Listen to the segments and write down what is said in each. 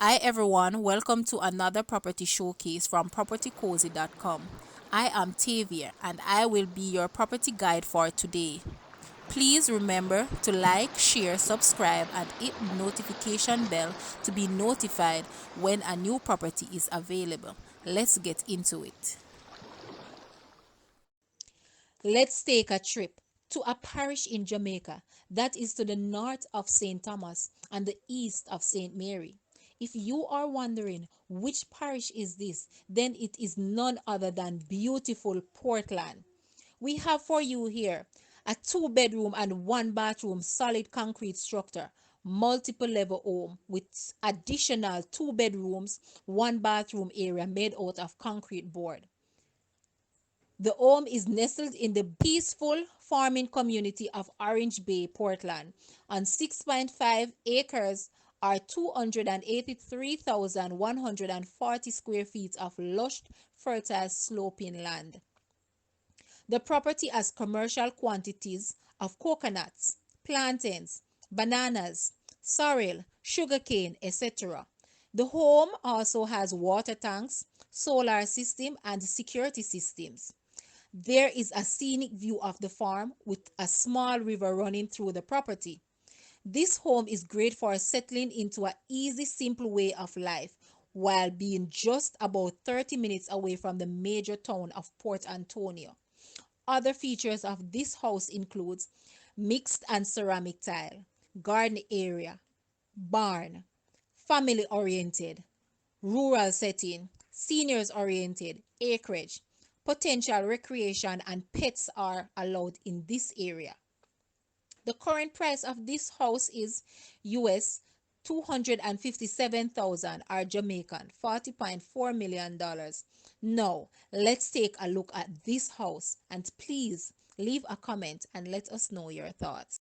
Hi everyone, welcome to another property showcase from PropertyCozy.com. I am Tavia and I will be your property guide for today. Please remember to like, share, subscribe, and hit the notification bell to be notified when a new property is available. Let's get into it. Let's take a trip to a parish in Jamaica that is to the north of St. Thomas and the east of St. Mary. If you are wondering which parish is this, then it is none other than beautiful Portland. We have for you here a two-bedroom and one-bathroom solid concrete structure, multiple level home with additional two bedrooms, one bathroom area made out of concrete board. The home is nestled in the peaceful farming community of Orange Bay, Portland, on 6.5 acres or 283,140 square feet of lush, fertile sloping land. The property has commercial quantities of coconuts, plantains, bananas, sorrel, sugarcane, etc. The home also has water tanks, solar system, and security systems. There is a scenic view of the farm with a small river running through the property. This home is great for settling into an easy, simple way of life while being just about 30 minutes away from the major town of Port Antonio. Other features of this house includes mixed and ceramic tile, garden area, barn, family oriented, rural setting, seniors oriented, acreage, potential recreation, and pets are allowed in this area. The current price of this house is US 257,000 or Jamaican $40.4 million. Now, let's take a look at this house and please leave a comment and let us know your thoughts.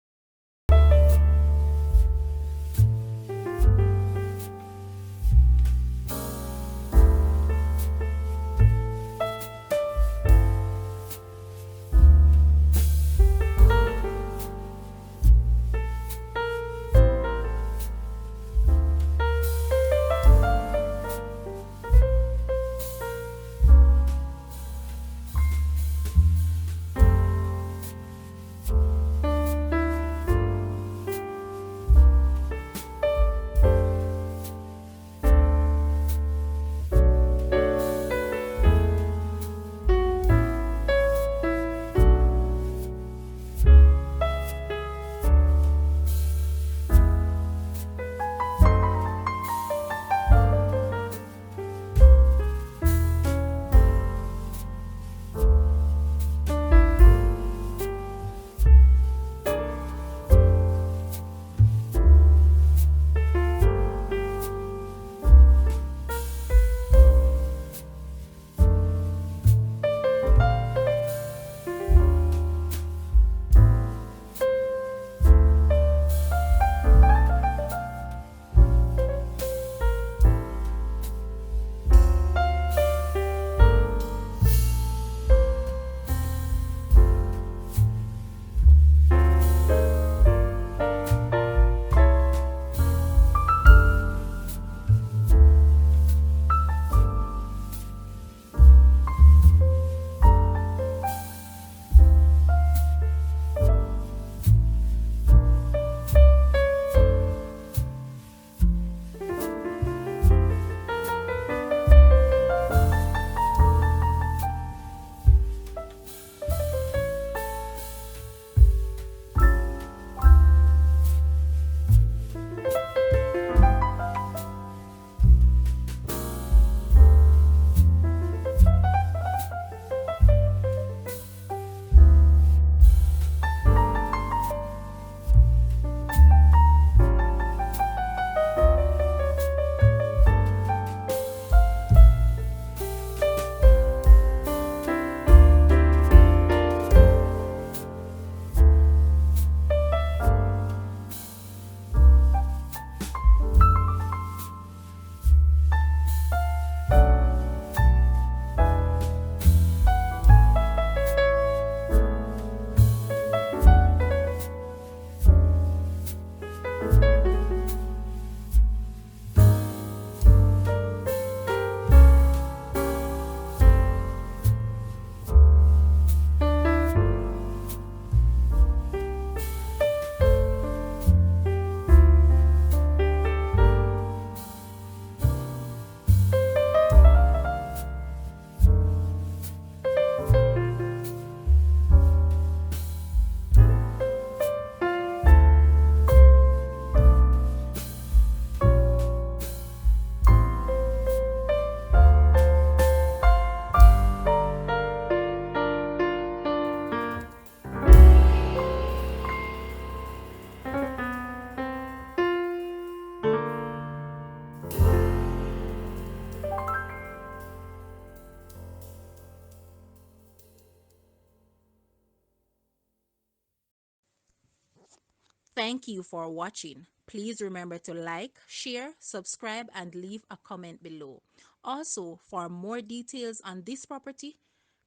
Thank you for watching. Please remember to like, share, subscribe, and leave a comment below. Also, for more details on this property,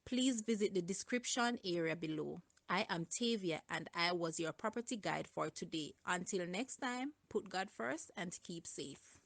please visit the description area below. I am Tavia and I was your property guide for today. Until next time, put God first and keep safe.